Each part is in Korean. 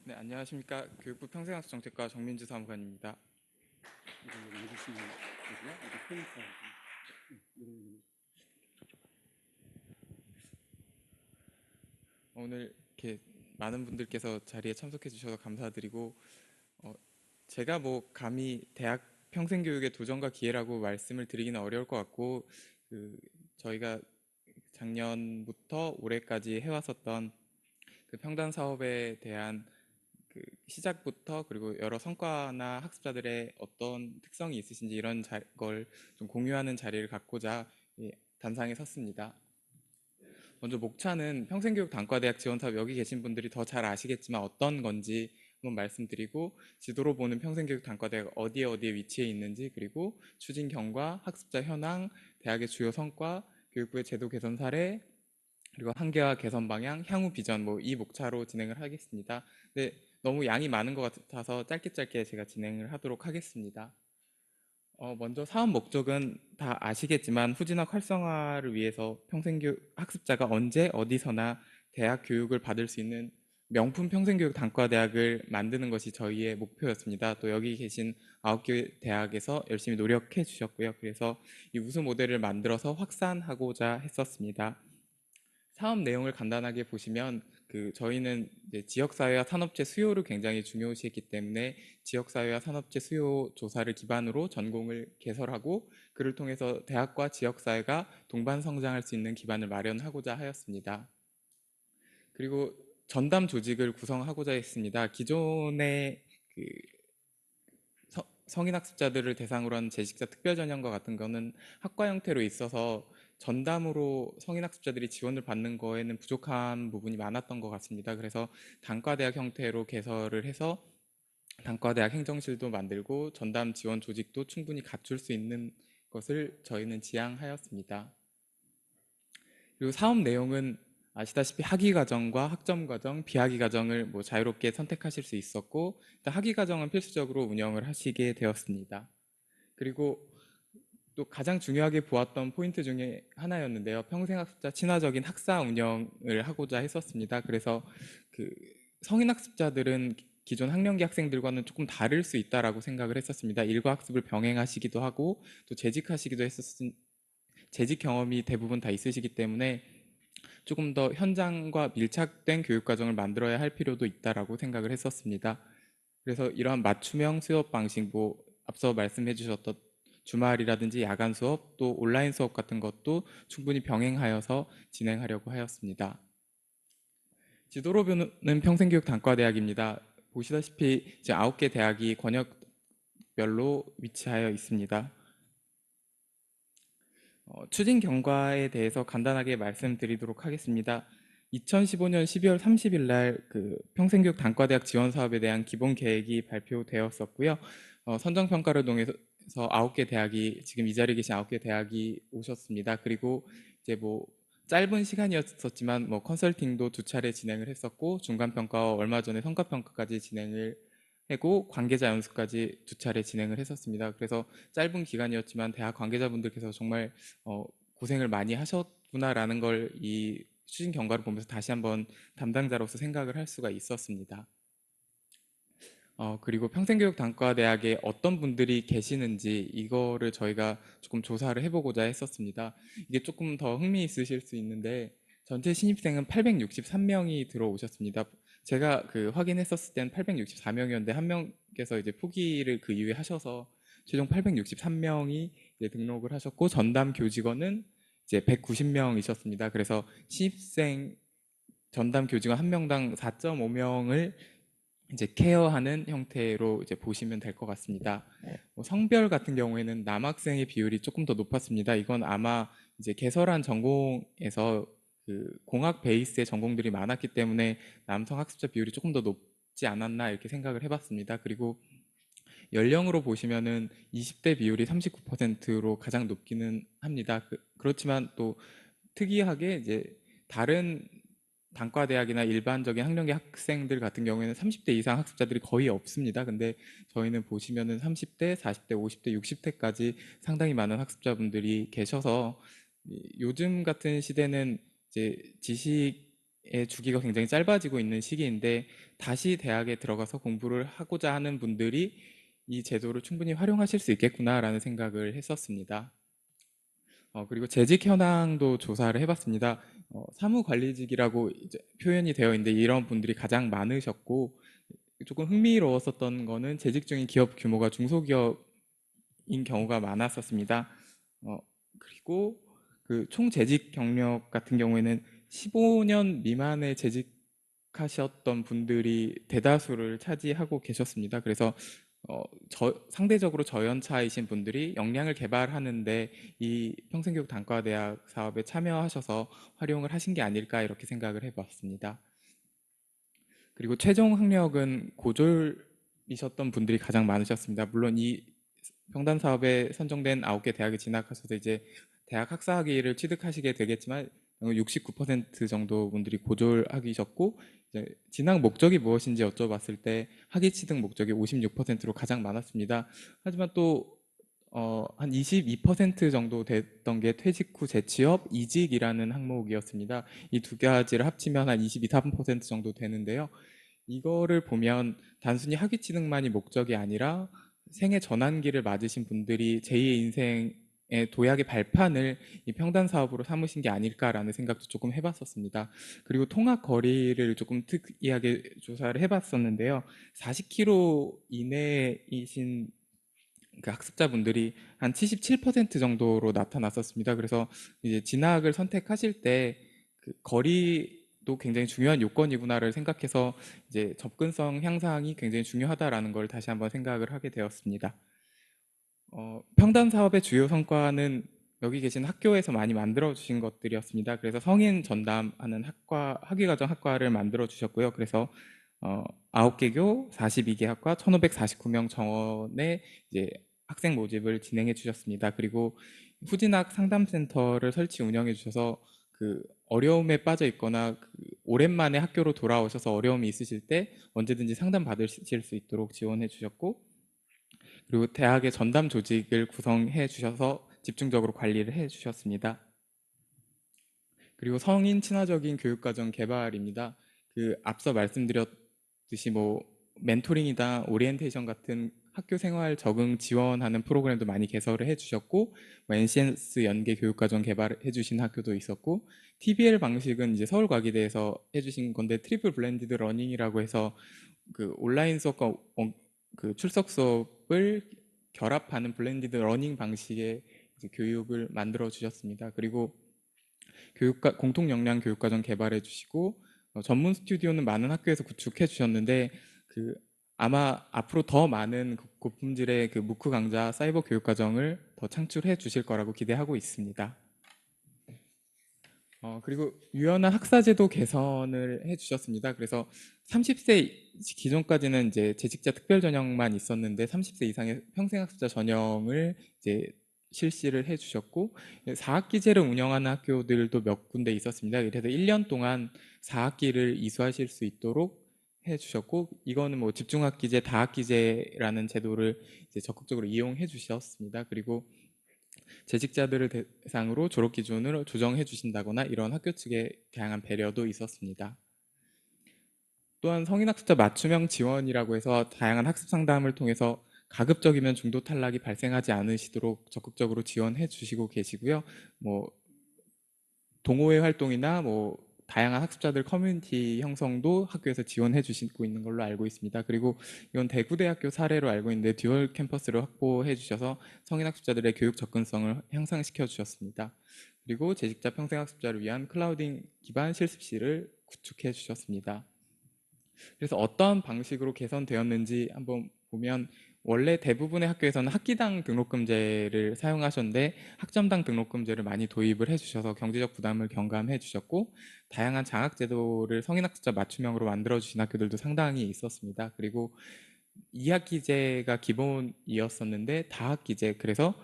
네, 안녕하십니까. 교육부 평생학습정책과 정민주 사무관입니다. 이거 읽으시면 되고요. 이거 포인트하고 이런 오늘 이렇게 많은 분들께서 자리에 참석해 주셔서 감사드리고, 어, 제가 뭐 감히 대학 평생교육의 도전과 기회라고 말씀을 드리기는 어려울 것 같고, 그 저희가 작년부터 올해까지 해왔었던 그 평단 사업에 대한 그 시작부터 그리고 여러 성과나 학습자들의 어떤 특성이 있으신지 이런 걸 좀 공유하는 자리를 갖고자 단상에 섰습니다. 먼저 목차는 평생교육 단과대학 지원사업 여기 계신 분들이 더 잘 아시겠지만 어떤 건지 한번 말씀드리고, 지도로 보는 평생교육 단과대학 어디에 위치해 있는지, 그리고 추진 경과, 학습자 현황, 대학의 주요 성과, 교육부의 제도 개선 사례, 그리고 한계와 개선 방향, 향후 비전, 뭐 이 목차로 진행을 하겠습니다. 네, 너무 양이 많은 것 같아서 짧게 제가 진행을 하도록 하겠습니다. 먼저 사업 목적은 다 아시겠지만 후진학 활성화를 위해서 평생교육 학습자가 언제 어디서나 대학 교육을 받을 수 있는 명품 평생교육 단과대학을 만드는 것이 저희의 목표였습니다. 또 여기 계신 9개 대학에서 열심히 노력해 주셨고요. 그래서 이 우수 모델을 만들어서 확산하고자 했었습니다. 사업 내용을 간단하게 보시면 저희는 이제 지역사회와 산업체 수요를 굉장히 중요시했기 때문에 지역사회와 산업체 수요 조사를 기반으로 전공을 개설하고, 그를 통해서 대학과 지역사회가 동반 성장할 수 있는 기반을 마련하고자 하였습니다. 그리고 전담 조직을 구성하고자 했습니다. 기존의 그 성인 학습자들을 대상으로 한 재직자 특별전형과 같은 거는 학과 형태로 있어서 전담으로 성인 학습자들이 지원을 받는 거에는 부족한 부분이 많았던 것 같습니다. 그래서 단과대학 형태로 개설을 해서 단과대학 행정실도 만들고 전담 지원 조직도 충분히 갖출 수 있는 것을 저희는 지향하였습니다. 그리고 사업 내용은 아시다시피 학위과정과 학점과정, 비학위과정을 뭐 자유롭게 선택하실 수 있었고, 일단 학위과정은 필수적으로 운영을 하시게 되었습니다. 그리고 또 가장 중요하게 보았던 포인트 중에 하나였는데요. 평생학습자 친화적인 학사 운영을 하고자 했었습니다. 그래서 그 성인 학습자들은 기존 학령기 학생들과는 조금 다를 수 있다라고 생각을 했었습니다. 일과 학습을 병행하시기도 하고 또 재직하시기도 재직 경험이 대부분 다 있으시기 때문에 조금 더 현장과 밀착된 교육 과정을 만들어야 할 필요도 있다라고 생각을 했었습니다. 그래서 이러한 맞춤형 수업 방식, 뭐 앞서 말씀해 주셨던 주말이라든지 야간 수업, 또 온라인 수업 같은 것도 충분히 병행하여서 진행하려고 하였습니다. 지도로 보는 평생교육 단과대학입니다. 보시다시피 이제 9개 대학이 권역별로 위치하여 있습니다. 추진 경과에 대해서 간단하게 말씀드리도록 하겠습니다. 2015년 12월 30일 날 평생교육 단과대학 지원 사업에 대한 기본 계획이 발표되었었고요. 선정 평가를 통해서 9개 대학이, 지금 이 자리에 계신 9개 대학이 오셨습니다. 그리고 이제 뭐 짧은 시간이었었지만 뭐 컨설팅도 2차례 진행을 했었고, 중간 평가와 얼마 전에 성과 평가까지 진행을 하고 관계자 연수까지 2차례 진행을 했었습니다. 그래서 짧은 기간이었지만 대학 관계자분들께서 정말 고생을 많이 하셨구나라는 걸 이 추진 경과를 보면서 다시 한번 담당자로서 생각을 할 수가 있었습니다. 그리고 평생교육 단과대학에 어떤 분들이 계시는지 이거를 저희가 조금 조사를 해보고자 했었습니다. 이게 조금 더 흥미있으실 수 있는데 전체 신입생은 863명이 들어오셨습니다. 제가 확인했었을 땐 864명이었는데 한 명께서 이제 포기를 그 이후에 하셔서 최종 863명이 등록을 하셨고, 전담 교직원은 이제 190명이셨습니다. 그래서 신입생 전담 교직원 한 명당 4.5명을 이제 케어하는 형태로 이제 보시면 될 것 같습니다. 뭐 성별 같은 경우에는 남학생의 비율이 조금 더 높았습니다. 이건 아마 이제 개설한 전공에서 공학 베이스의 전공들이 많았기 때문에 남성 학습자 비율이 조금 더 높지 않았나 이렇게 생각을 해봤습니다. 그리고 연령으로 보시면은 20대 비율이 39%로 가장 높기는 합니다. 그렇지만 또 특이하게 이제 다른 단과대학이나 일반적인 학령기 학생들 같은 경우에는 30대 이상 학습자들이 거의 없습니다. 근데 저희는 보시면은 30대, 40대, 50대, 60대까지 상당히 많은 학습자분들이 계셔서 요즘 같은 시대는 이제 지식 주기가 굉장히 짧아지고 있는 시기인데 다시 대학에 들어가서 공부를 하고자 하는 분들이 이 제도를 충분히 활용하실 수 있겠구나라는 생각을 했었습니다. 그리고 재직 현황도 조사를 해봤습니다. 사무관리직이라고 이제 표현이 되어 있는데 이런 분들이 가장 많으셨고 조금 흥미로웠었던 거는 재직 중인 기업 규모가 중소기업인 경우가 많았었습니다. 그리고 그 총 재직 경력 같은 경우에는 15년 미만의 재직하셨던 분들이 대다수를 차지하고 계셨습니다. 그래서 상대적으로 저연차이신 분들이 역량을 개발하는데 이 평생교육 단과대학 사업에 참여하셔서 활용을 하신 게 아닐까 이렇게 생각을 해봤습니다. 그리고 최종 학력은 고졸이셨던 분들이 가장 많으셨습니다. 물론 이 평단 사업에 선정된 9개 대학에 진학하셔서 이제 대학 학사학위를 취득하시게 되겠지만 69% 정도 분들이 고졸학위셨고 이제 진학 목적이 무엇인지 여쭤봤을 때 학위 취득 목적이 56%로 가장 많았습니다. 하지만 또 한 22% 정도 됐던 게 퇴직 후 재취업, 이직이라는 항목이었습니다. 이 두 가지를 합치면 한 22, 3% 정도 되는데요. 이거를 보면 단순히 학위 취득만이 목적이 아니라 생애 전환기를 맞으신 분들이 제2의 인생의 도약의 발판을 이 평단 사업으로 삼으신 게 아닐까라는 생각도 조금 해봤었습니다. 그리고 통학 거리를 조금 특이하게 조사를 해봤었는데요. 40km 이내이신 그 학습자분들이 한 77% 정도로 나타났었습니다. 그래서 이제 진학을 선택하실 때 그 거리도 굉장히 중요한 요건이구나를 생각해서 이제 접근성 향상이 굉장히 중요하다라는 걸 다시 한번 생각을 하게 되었습니다. 평단 사업의 주요 성과는 여기 계신 학교에서 많이 만들어 주신 것들이었습니다. 그래서 성인 전담하는 학위과정 학과를 만들어 주셨고요. 그래서 9개교 42개 학과 1,549명 정원의 이제 학생 모집을 진행해 주셨습니다. 그리고 후진학 상담센터를 설치 운영해 주셔서 그 어려움에 빠져 있거나 오랜만에 학교로 돌아오셔서 어려움이 있으실 때 언제든지 상담 받으실 수 있도록 지원해 주셨고 그리고 대학의 전담 조직을 구성해 주셔서 집중적으로 관리를 해 주셨습니다. 그리고 성인 친화적인 교육과정 개발입니다. 그 앞서 말씀드렸듯이 뭐 멘토링이나 오리엔테이션 같은 학교 생활 적응 지원하는 프로그램도 많이 개설을 해주셨고 뭐 NCS 연계 교육과정 개발해 주신 학교도 있었고 TBL 방식은 이제 서울과기대에서 해주신 건데 트리플 블렌디드 러닝이라고 해서 그 온라인 수업과 그 출석 수업을 결합하는 블렌디드 러닝 방식의 이제 교육을 만들어 주셨습니다. 그리고 공통 역량 교육과정 개발해 주시고 전문 스튜디오는 많은 학교에서 구축해 주셨는데 그 아마 앞으로 더 많은 고품질의 그 무크 강좌 사이버 교육과정을 더 창출해 주실 거라고 기대하고 있습니다. 그리고 유연한 학사제도 개선을 해주셨습니다. 그래서 30세 기존까지는 이제 재직자 특별 전형만 있었는데 30세 이상의 평생학습자 전형을 이제 실시를 해주셨고 4학기제를 운영하는 학교들도 몇 군데 있었습니다. 그래서 1년 동안 4학기를 이수하실 수 있도록 해주셨고 이거는 뭐 집중학기제, 다학기제라는 제도를 이제 적극적으로 이용해 주셨습니다. 그리고 재직자들을 대상으로 졸업 기준을 조정해 주신다거나 이런 학교 측의 다양한 배려도 있었습니다. 또한 성인학습자 맞춤형 지원이라고 해서 다양한 학습 상담을 통해서 가급적이면 중도 탈락이 발생하지 않으시도록 적극적으로 지원해 주시고 계시고요. 뭐 동호회 활동이나 뭐 다양한 학습자들 커뮤니티 형성도 학교에서 지원해 주시고 있는 걸로 알고 있습니다. 그리고 이건 대구대학교 사례로 알고 있는데 듀얼 캠퍼스를 확보해 주셔서 성인 학습자들의 교육 접근성을 향상시켜 주셨습니다. 그리고 재직자 평생학습자를 위한 클라우딩 기반 실습실을 구축해 주셨습니다. 그래서 어떤 방식으로 개선되었는지 한번 보면 원래 대부분의 학교에서는 학기당 등록금제를 사용하셨는데 학점당 등록금제를 많이 도입을 해주셔서 경제적 부담을 경감해 주셨고 다양한 장학제도를 성인학습자 맞춤형으로 만들어 주신 학교들도 상당히 있었습니다. 그리고 2학기제가 기본이었었는데 다학기제 그래서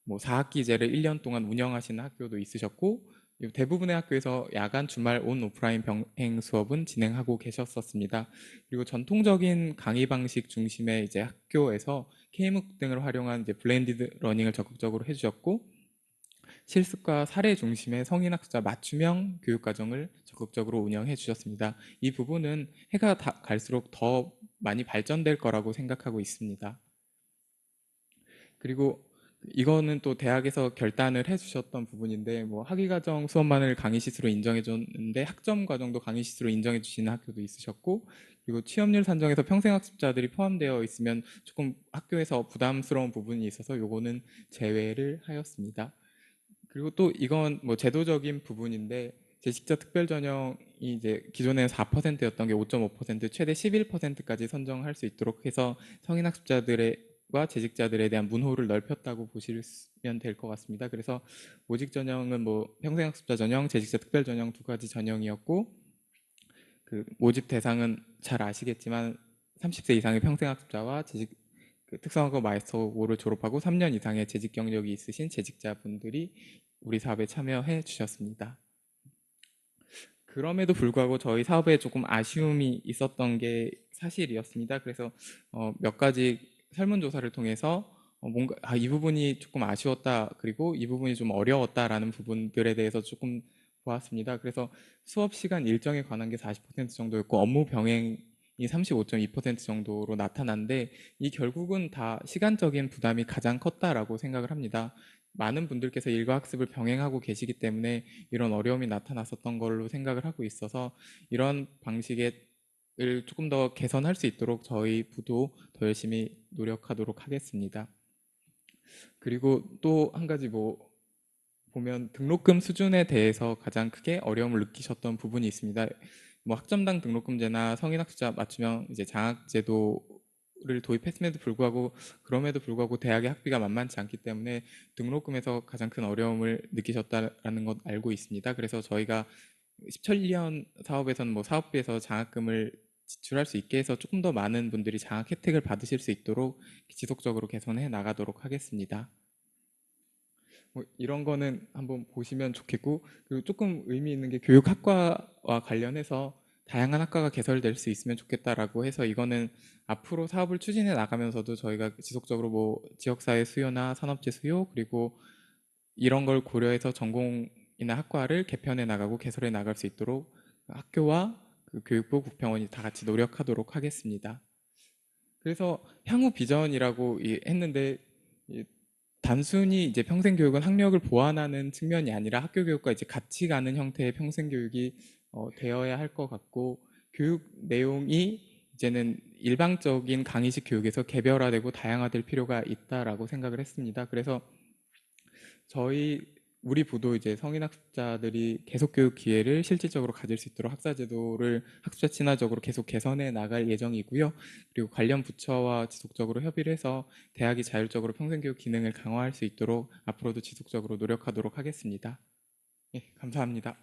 뭐 4학기제를 1년 동안 운영하시는 학교도 있으셨고 대부분의 학교에서 야간 주말 온 오프라인 병행 수업은 진행하고 계셨었습니다. 그리고 전통적인 강의 방식 중심의 이제 학교에서 K묵 등을 활용한 이제 블렌디드 러닝을 적극적으로 해주셨고 실습과 사례 중심의 성인학습자 맞춤형 교육과정을 적극적으로 운영해 주셨습니다. 이 부분은 해가 갈수록 더 많이 발전될 거라고 생각하고 있습니다. 그리고 이거는 또 대학에서 결단을 해주셨던 부분인데, 뭐 학위과정 수업만을 강의 시스로 인정해 줬는데 학점 과정도 강의 시스로 인정해 주시는 학교도 있으셨고, 그리고 취업률 산정에서 평생학습자들이 포함되어 있으면 조금 학교에서 부담스러운 부분이 있어서 요거는 제외를 하였습니다. 그리고 또 이건 뭐 제도적인 부분인데, 재직자 특별 전형이 이제 기존에 4%였던 게 5.5% 최대 11%까지 선정할 수 있도록 해서 성인 학습자들과 재직자들에 대한 문호를 넓혔다고 보시면 될 것 같습니다. 그래서 모직 전형은 뭐 평생 학습자 전형, 재직자 특별 전형 두 가지 전형이었고, 그 모집 대상은 잘 아시겠지만 30세 이상의 평생 학습자와 특성화고 마스터 5를 졸업하고 3년 이상의 재직 경력이 있으신 재직자분들이 우리 사업에 참여해 주셨습니다. 그럼에도 불구하고 저희 사업에 조금 아쉬움이 있었던 게 사실이었습니다. 그래서 몇 가지 설문조사를 통해서 뭔가 이 부분이 조금 아쉬웠다, 그리고 이 부분이 좀 어려웠다라는 부분들에 대해서 조금 보았습니다. 그래서 수업 시간 일정에 관한 게 40% 정도였고 업무 병행이 35.2% 정도로 나타났는데, 이 결국은 다 시간적인 부담이 가장 컸다라고 생각을 합니다. 많은 분들께서 일과 학습을 병행하고 계시기 때문에 이런 어려움이 나타났었던 걸로 생각을 하고 있어서, 이런 방식을 조금 더 개선할 수 있도록 저희 부도 더 열심히 노력하도록 하겠습니다. 그리고 또 한 가지 보면 등록금 수준에 대해서 가장 크게 어려움을 느끼셨던 부분이 있습니다. 뭐 학점당 등록금제나 성인학습자 맞춤형 이제 장학제도를 도입했음에도 불구하고, 대학의 학비가 만만치 않기 때문에 등록금에서 가장 큰 어려움을 느끼셨다라는 것 알고 있습니다. 그래서 저희가 17년 사업에서는 뭐 사업비에서 장학금을 지출할 수 있게 해서 조금 더 많은 분들이 장학 혜택을 받으실 수 있도록 지속적으로 개선해 나가도록 하겠습니다. 뭐 이런 거는 한번 보시면 좋겠고, 그리고 조금 의미 있는 게 교육학과와 관련해서 다양한 학과가 개설될 수 있으면 좋겠다라고 해서, 이거는 앞으로 사업을 추진해 나가면서도 저희가 지속적으로 뭐 지역사회 수요나 산업재 수요, 그리고 이런 걸 고려해서 전공이나 학과를 개편해 나가고 개설해 나갈 수 있도록 학교와 그 교육부, 국평원이 다 같이 노력하도록 하겠습니다. 그래서 향후 비전이라고 했는데, 단순히 이제 평생 교육은 학력을 보완하는 측면이 아니라 학교 교육과 이제 같이 가는 형태의 평생 교육이 되어야 할 것 같고, 교육 내용이 이제는 일방적인 강의식 교육에서 개별화되고 다양화될 필요가 있다라고 생각을 했습니다. 그래서 우리 부도 이제 성인 학습자들이 계속 교육 기회를 실질적으로 가질 수 있도록 학사 제도를 학습자 친화적으로 계속 개선해 나갈 예정이고요. 그리고 관련 부처와 지속적으로 협의를 해서 대학이 자율적으로 평생교육 기능을 강화할 수 있도록 앞으로도 지속적으로 노력하도록 하겠습니다. 예, 감사합니다.